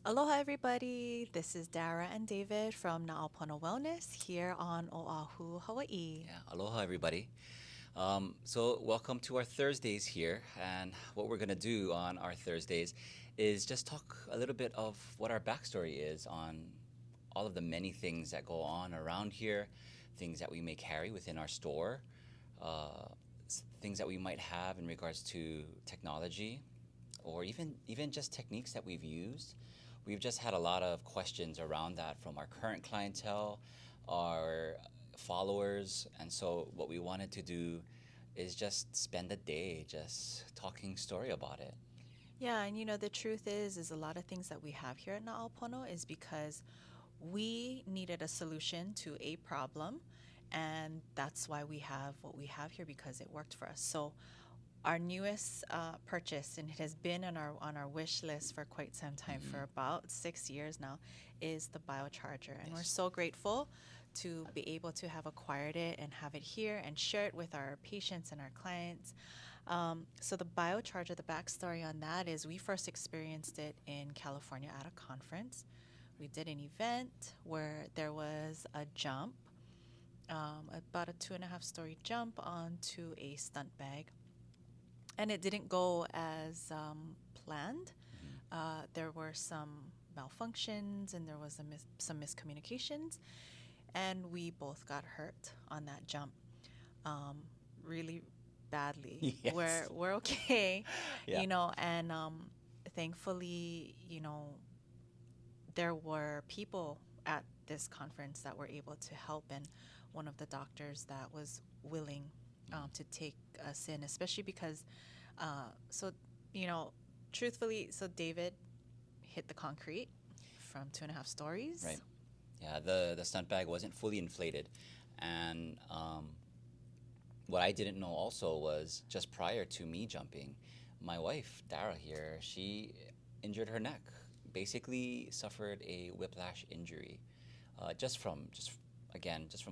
Aloha, everybody. This is Dara and David from Na'aupona Wellness here on Oahu, Hawaii. Yeah, aloha everybody. So welcome to our Thursdays here, and what we're gonna do on our Thursdays is just talk a little bit of what our backstory is on all of the many things that go on around here, things that we may carry within our store, uh, things that we might have in regards to technology, or even just techniques that we've used. We've just had a lot of questions around that from our current clientele, our followers, and so what we wanted to do is just spend a day just talking story about it. Yeah, and the truth is a lot of things that we have here at Na'aupona is because we needed a solution to a problem, and that's why we have what we have here because it worked for us. So our newest purchase, and it has been on our wish list for quite some time, for Hmm. about 6 years now, is the BioCharger, and we're Yes. so grateful to be able to have acquired it and have it here and share it with our patients and our clients. So the BioCharger, the backstory on that is we first experienced it in California at a conference. We did an event where there was a jump, about a 2.5 story jump onto a stunt bag, and it didn't go as planned. Hmm. There were some malfunctions and there was some miscommunications, and we both got hurt on that jump, um, really badly. We're Yes. we're okay, Yeah. and thankfully, there were people at this conference that were able to help, and one of the doctors that was willing Hmm. to take us in, especially because, so, you know, truthfully, so David hit the concrete from 2.5 stories. Right. Yeah. The stunt bag wasn't fully inflated, and what I didn't know also was just prior to me jumping, my wife, Dara here, she injured her neck. Basically suffered a whiplash injury, just from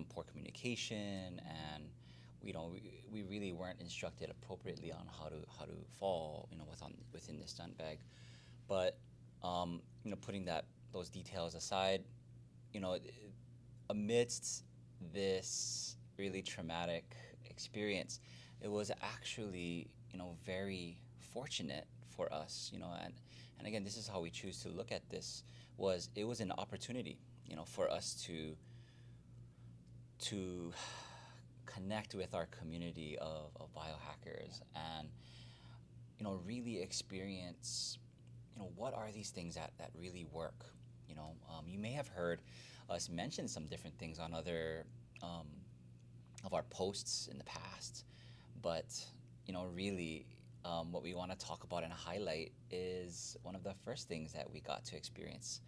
poor communication, and we really weren't instructed appropriately on how to fall, within the stunt bag. But putting those details aside, you know, amidst this really traumatic experience, it was actually, very fortunate for us, and again, this is how we choose to look at this, was it was an opportunity, for us to connect with our community of biohackers and, really experience, what are these things that really work. You may have heard us mention some different things on other um, of our posts in the past, but really, what we want to talk about and highlight is one of the first things that we got to experience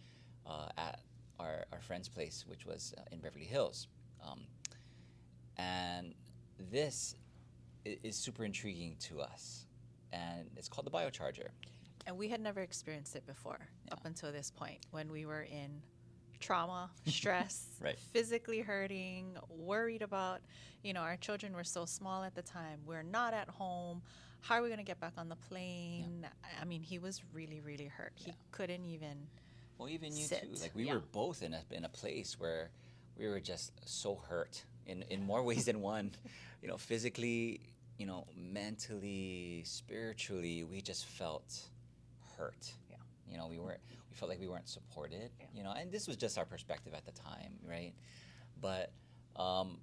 at our friend's place, which was in Beverly Hills. Um, and this is super intriguing to us, and it's called the BioCharger. And we had never experienced it before Yeah. up until this point when we were in trauma, stress, Right. physically hurting, worried about, our children were so small at the time. We're not at home. How are we going to get back on the Yeah. plane? I mean, he was really, really hurt. Yeah. He couldn't even Well, even you too. sit. Like we Yeah. were both in a place where we were just so hurt in more ways than one. Physically, mentally, spiritually, we just felt hurt. Yeah. We felt like we weren't supported. Yeah. And this was just our perspective at the time, right? But um,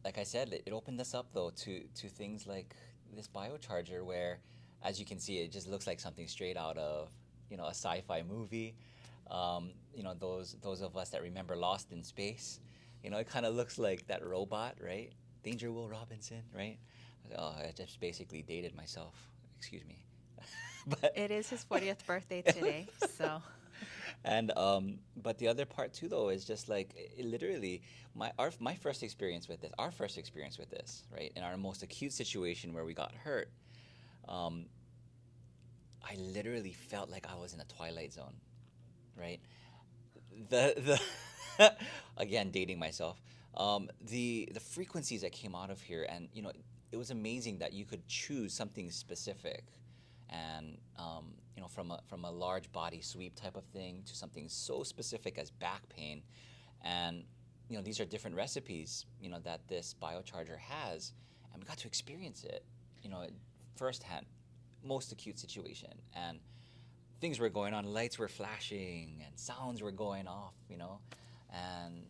like I said, it opened us up though to things like this biocharger, where, as you can see, it just looks like something straight out of a sci-fi movie. Those of us that remember Lost in Space, it kind of looks like that robot, right? Danger Will Robinson, right? Oh, I just basically dated myself. Excuse me, but It is his 40th birthday today. So, and but the other part too, though, is just like literally my first experience with this, our first experience with this, right? In our most acute situation where we got hurt, um, I literally felt like I was in a twilight zone, right? The again, dating myself. The frequencies that came out of here, and it was amazing that you could choose something specific, and from a large body sweep type of thing to something so specific as back pain. And these are different recipes that this biocharger has, and we got to experience it firsthand, most acute situation. And things were going on, lights were flashing and sounds were going off, and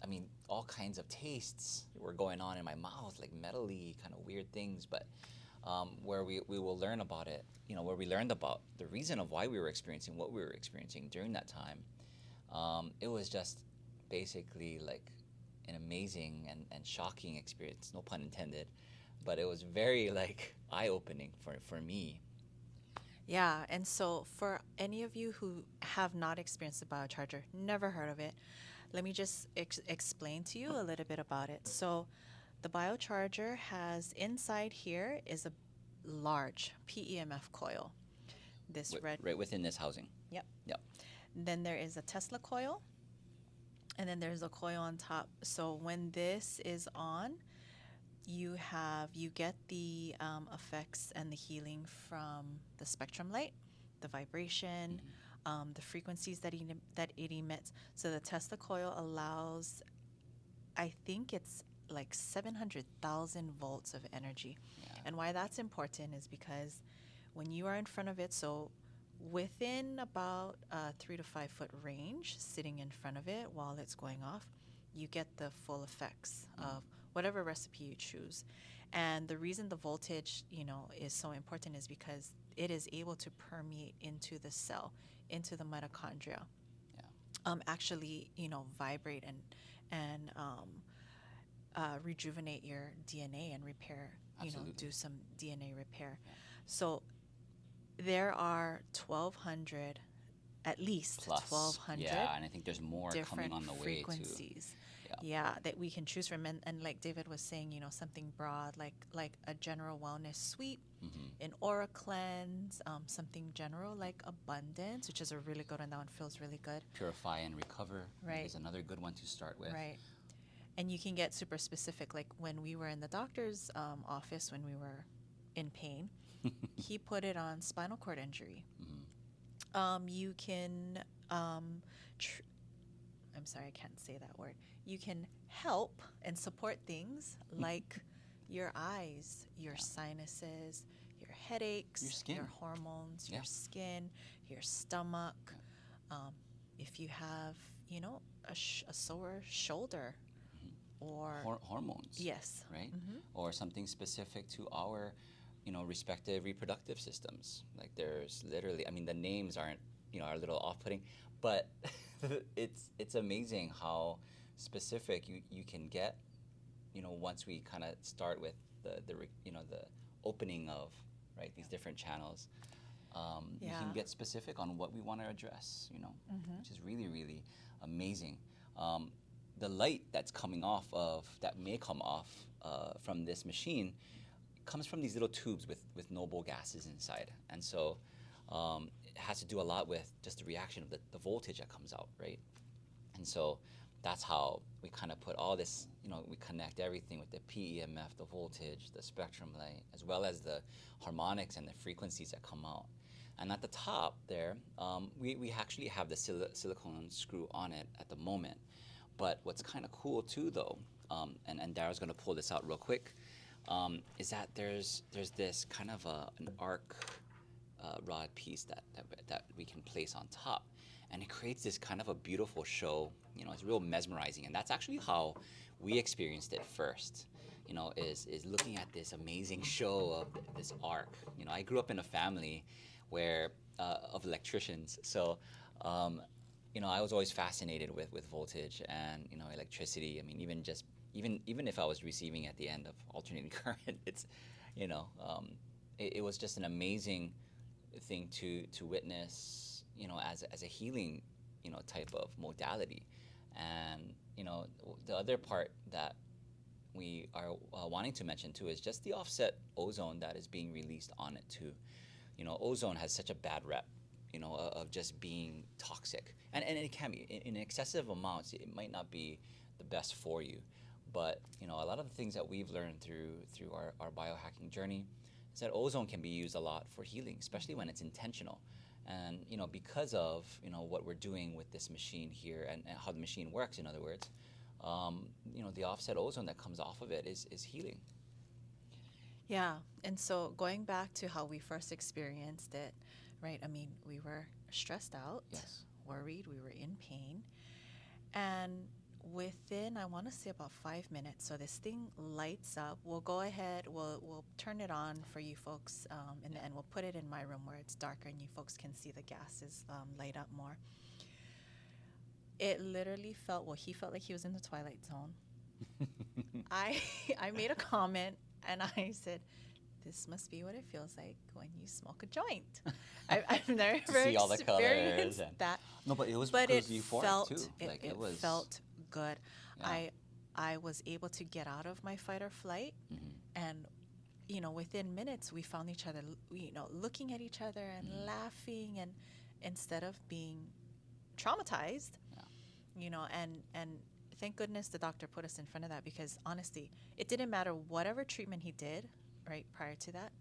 I mean, all kinds of tastes were going on in my mouth, like metally kind of weird things. But where we will learn about it, where we learned about the reason of why we were experiencing what we were experiencing during that time, it was just basically like an amazing and shocking experience, no pun intended, but it was very like eye-opening for me. Yeah, and so for any of you who have not experienced the BioCharger, never heard of it, let me just explain to you a little bit about it. So the BioCharger has inside here is a large PEMF coil. This red, Right within this housing. yep. Yep. Then there is a Tesla coil, and then there's a coil on top. So when this is on, you get the effects and the healing from the spectrum light, the vibration, the frequencies that it emits. So the Tesla coil allows, I think it's like 700,000 volts of energy. Yeah. And why that's important is because when you are in front of it, so within about a 3 to 5 foot range, sitting in front of it while it's going off, you get the full effects of whatever recipe you choose. And the reason the voltage, is so important is because it is able to permeate into the cell, into the mitochondria. Yeah. Actually, vibrate and rejuvenate your DNA and repair, Absolutely. do some DNA repair. Yeah. So there are 1,200, at least Plus, 1,200 yeah, and I think there's more coming different on the way too. frequencies. Yeah. Yeah, that we can choose from. And like David was saying, something broad, like a general wellness sweep, an aura cleanse, something general like abundance, which is a really good one. That one feels really good. Purify and recover, Right. is another good one to start with. Right. And you can get super specific. Like when we were in the doctor's office, when we were in pain, he put it on spinal cord injury. You can, I'm sorry, I can't say that word. You can help and support things like your eyes, your sinuses, your headaches, Your skin. your hormones, Yeah. your skin, your stomach. If you have, a sore shoulder or Hormones. yes, Right? Or something specific to our, respective reproductive systems. Like there's literally, I mean, the names aren't, are a little off-putting, but it's amazing how specific you can get, once we kind of start with the opening of, right, these different channels. You can Yeah. get specific on what we want to address, which is really, really amazing. The light that may come off from this machine comes from these little tubes with noble gases inside. And so it has to do a lot with just the reaction of the voltage that comes out, right? And so that's how we kind of put all this, we connect everything with the PEMF, the voltage, the spectrum light, as well as the harmonics and the frequencies that come out. And at the top there, we actually have the silicone screw on it at the moment. But what's kind of cool too, though, and Dara's going to pull this out real quick, is that there's this kind of an arc rod piece that we can place on top, and it creates this kind of a beautiful show. It's real mesmerizing, and that's actually how we experienced it first. Is looking at this amazing show of this arc. I grew up in a family where of electricians, so. I was always fascinated with voltage and electricity. I mean, even if I was receiving at the end of alternating current, it's it was just an amazing thing to witness, as a healing type of modality. And the other part that we are wanting to mention too is just the offset ozone that is being released on it too. Ozone has such a bad rep, of just being toxic. And it can be. In excessive amounts, it might not be the best for you. But, a lot of the things that we've learned through our biohacking journey that ozone can be used a lot for healing, especially when it's intentional. And because of what we're doing with this machine here and how the machine works, in other words, the offset ozone that comes off of it is healing. Yeah. And so going back to how we first experienced it, right? I mean, we were stressed out, Yes. worried, we were in pain. And within, I want to say about 5 minutes, so this thing lights up. We'll go ahead, we'll turn it on for you folks in the end. We'll put it in my room where it's darker and you folks can see the gases light up more. It literally felt, well, he felt like he was in the Twilight Zone. I made a comment and I said, this must be what it feels like when you smoke a joint. I've never To see all the colors experienced and that. no, but it was But because it euphoric felt, too. it was felt good. Yeah. I was able to get out of my fight or flight, and within minutes we found each other, looking at each other and laughing, and instead of being traumatized, and thank goodness the doctor put us in front of that, because honestly, it didn't matter whatever treatment he did right prior to that,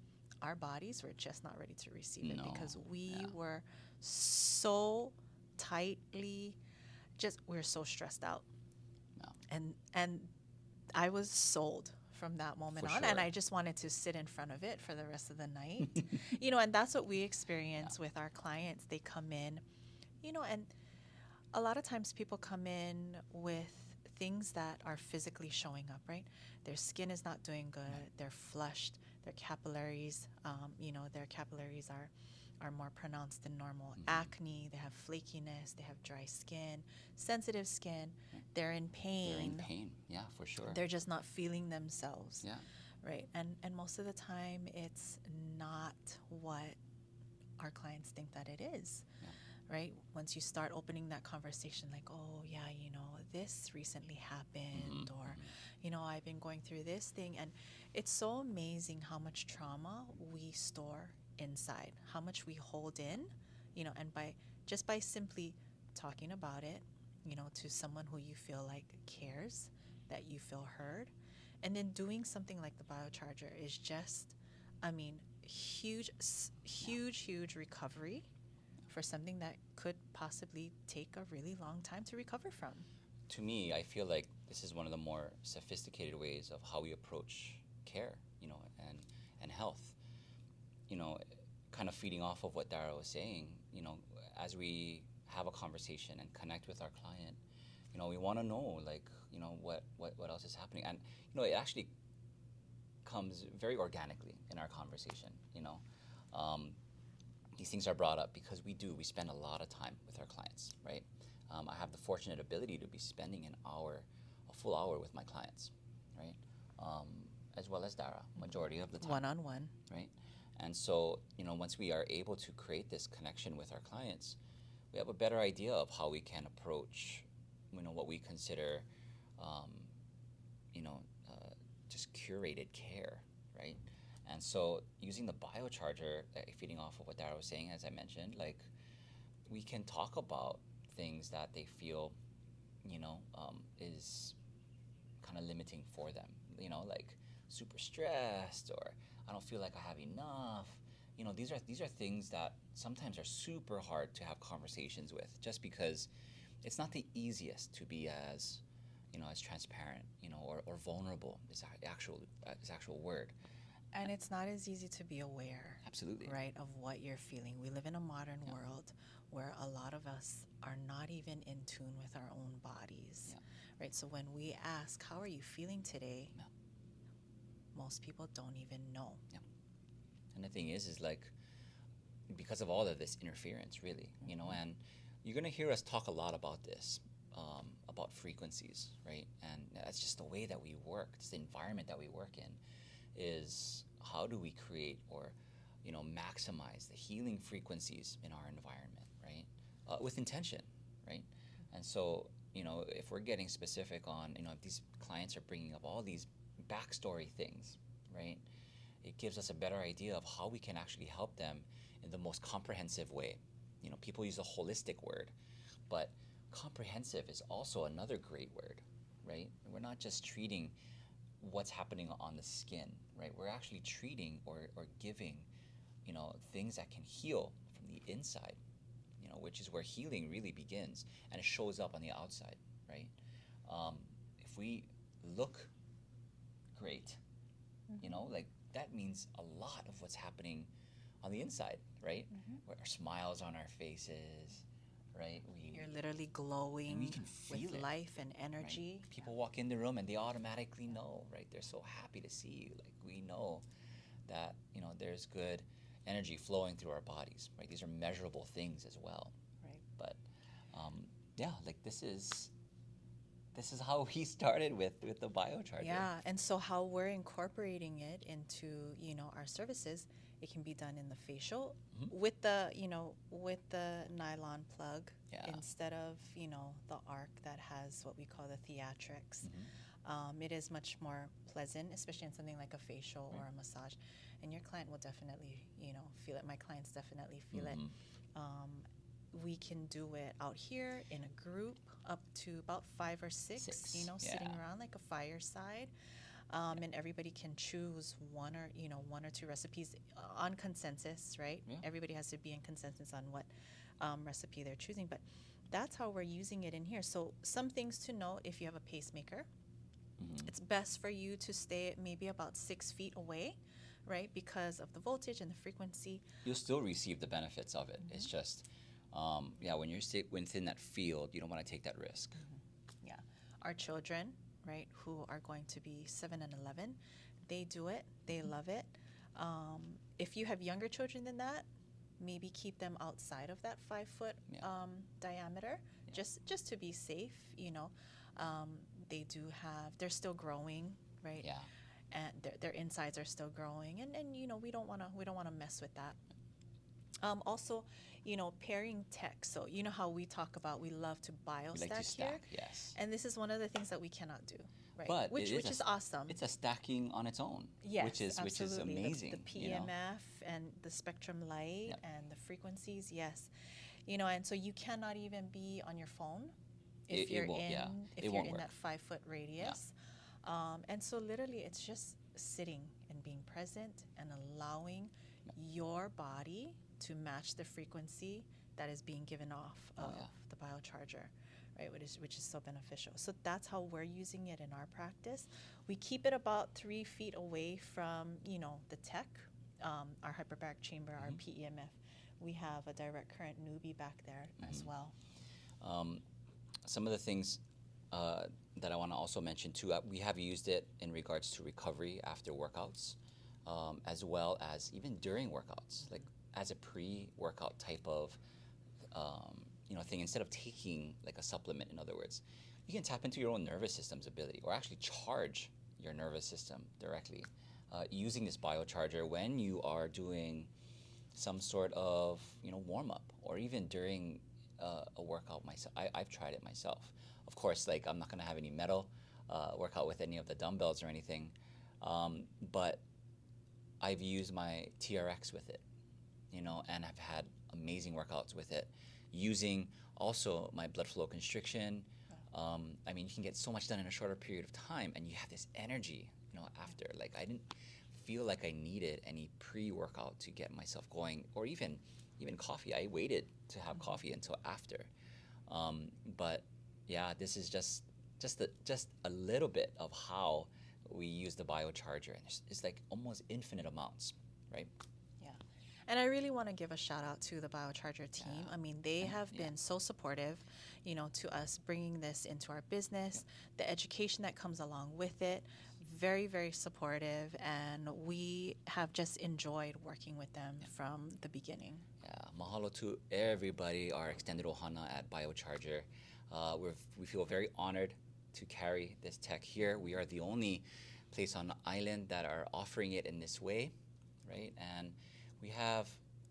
our bodies were just not ready to receive it, No. because we Yeah. were so tightly, we were so stressed out. No. And I was sold from that moment For on, and sure. I just wanted to sit in front of it for the rest of the night. And that's what we experience with our clients. They come in, and a lot of times people come in with things that are physically showing up, right? Their skin is not doing good, they're flushed, their capillaries, their capillaries are more pronounced than normal. Acne, they have flakiness, they have dry skin, sensitive skin, they're in pain. They're in pain, yeah, for sure. They're just not feeling themselves, Yeah. right? And most of the time, it's not what our clients think that it is, right? Once you start opening that conversation, like, oh yeah, this recently happened, or I've been going through this thing, and it's so amazing how much trauma we store inside, how much we hold in, and by simply talking about it, to someone who you feel like cares, that you feel heard, and then doing something like the BioCharger is just, I mean, huge recovery for something that could possibly take a really long time to recover from. To me, I feel like this is one of the more sophisticated ways of how we approach care, and health. Kind of feeding off of what Dara was saying, as we have a conversation and connect with our client, we want to know, like, what else is happening. And, it actually comes very organically in our conversation, These things are brought up because we spend a lot of time with our clients, right? I have the fortunate ability to be spending a full hour with my clients, right? As well as Dara, majority of the time. One-on-one. Right? And so, once we are able to create this connection with our clients, we have a better idea of how we can approach, what we consider, just curated care, right? And so using the BioCharger, feeding off of what Dara was saying, as I mentioned, like, we can talk about things that they feel, is kind of limiting for them, like super stressed, or I don't feel like I have enough. These are things that sometimes are super hard to have conversations with, just because it's not the easiest to be as, as transparent, or vulnerable is actual word. And it's not as easy to be aware, Absolutely. right, of what you're feeling. We live in a modern world where a lot of us are not even in tune with our own bodies, right? So when we ask, how are you feeling today? Most people don't even know. And the thing is like, because of all of this interference, really, and you're going to hear us talk a lot about this, about frequencies, right? And that's just the way that we work. It's the environment that we work in, is how do we create or, maximize the healing frequencies in our environment, right? With intention, right? And so, if we're getting specific on, if these clients are bringing up all these backstory things, right? It gives us a better idea of how we can actually help them in the most comprehensive way. People use a holistic word, but comprehensive is also another great word, right? We're not just treating what's happening on the skin, right? We're actually treating or giving, things that can heal from the inside, which is where healing really begins, and it shows up on the outside, right? If we look great, like that means a lot of what's happening on the inside, right? Where our smiles on our faces, right? You're literally And glowing we can feel with it, life and right? energy. People walk in the room and they automatically know, right? They're so happy to see you. Like we know that, there's good energy flowing through our bodies, right? These are measurable things as well. Right. But yeah, like this is how we started with the BioCharger. Yeah, and so how we're incorporating it into, our services, it can be done in the facial with the, with the nylon plug instead of, the arc that has what we call the theatrics. It is much more pleasant, especially in something like a facial or a massage. And your client will definitely, feel it. My clients definitely feel it. We can do it out here in a group up to about 5 or 6, sitting around like a fireside. And everybody can choose one or two recipes on consensus, right? Yeah. Everybody has to be in consensus on what recipe they're choosing. But that's how we're using it in here. So some things to know: if you have a pacemaker, it's best for you to stay maybe about 6 feet away, right? Because of the voltage and the frequency. You'll still receive the benefits of it. It's just, when you're within that field, you don't want to take that risk. Yeah. Our children, right, who are going to be 7 and 11, they do it. They love it. If you have younger children than that, maybe keep them outside of that 5-foot diameter, just to be safe. They're still growing, right? Yeah. And their insides are still growing, and we don't want to mess with that. Also, pairing tech. So how we talk about, we love to We like to biostack stack, here, yes. and this is one of the things that we cannot do, right? But which is awesome. It's a stacking on its own. Yes, which is absolutely. amazing. The PMF and the spectrum light and the frequencies, yes. And so you cannot even be on your phone if you're in that 5-foot radius. And so literally it's just sitting and being present and allowing your body to match the frequency that is being given off of the BioCharger, right? Which is so beneficial. So that's how we're using it in our practice. We keep it about 3 feet away from, the tech, our hyperbaric chamber, our PEMF. We have a direct current newbie back there as well. Some of the things that I want to also mention too, we have used it in regards to recovery after workouts, as well as even during workouts, like as a pre-workout type of thing. Instead of taking like a supplement, in other words, you can tap into your own nervous system's ability, or actually charge your nervous system directly using this BioCharger when you are doing some sort of warm up, or even during a workout myself. I've tried it myself. Of course, like I'm not gonna have any metal workout with any of the dumbbells or anything, but I've used my TRX with it, and I've had amazing workouts with it, using also my blood flow constriction. I mean, you can get so much done in a shorter period of time, and you have this energy, after. Like I didn't feel like I needed any pre-workout to get myself going, or even coffee. I waited to have coffee until after. But yeah, this is just a little bit of how we use the BioCharger, and it's like almost infinite amounts, right? Yeah. And I really want to give a shout out to the BioCharger team. Yeah. I mean, they have been so supportive, to us bringing this into our business, the education that comes along with it. Very, very supportive, and we have just enjoyed working with them from the beginning. Yeah, mahalo to everybody, our extended ohana at BioCharger. We feel very honored to carry this tech here. We are the only place on the island that are offering it in this way, right? And we have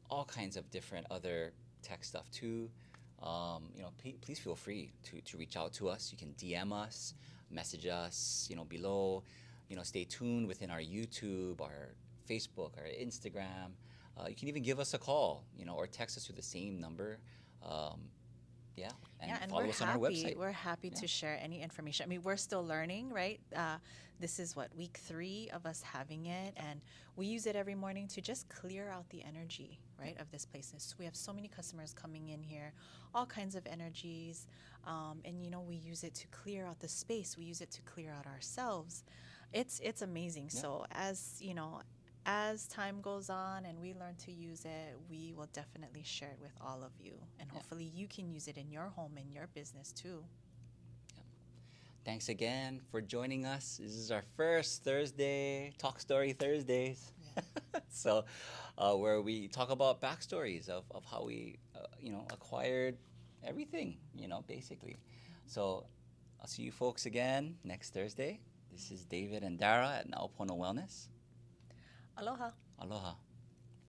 all kinds of different other tech stuff too. Please feel free to reach out to us. You can DM us, message us, below. Stay tuned within our YouTube, our Facebook, our Instagram. You can even give us a call, or text us to the same number. Yeah, and Yeah, and follow us on our website. we're happy Yeah. to share any information. I mean, we're still learning, right? This is what, week 3 of us having it, and we use it every morning to just clear out the energy, right, of this place. So we have so many customers coming in here, all kinds of energies, and you know, we use it to clear out the space. We use it to clear out ourselves. It's amazing. Yeah. So as you know, as time goes on and we learn to use it, we will definitely share it with all of you. And Yeah. hopefully you can use it in your home, in your business too. Thanks again for joining us. This is our first Thursday, Talk Story Thursdays. Yeah. So, where we talk about backstories of how we, acquired everything, basically. So, I'll see you folks again next Thursday. This is David and Dara at Naopono Wellness. Aloha. Aloha.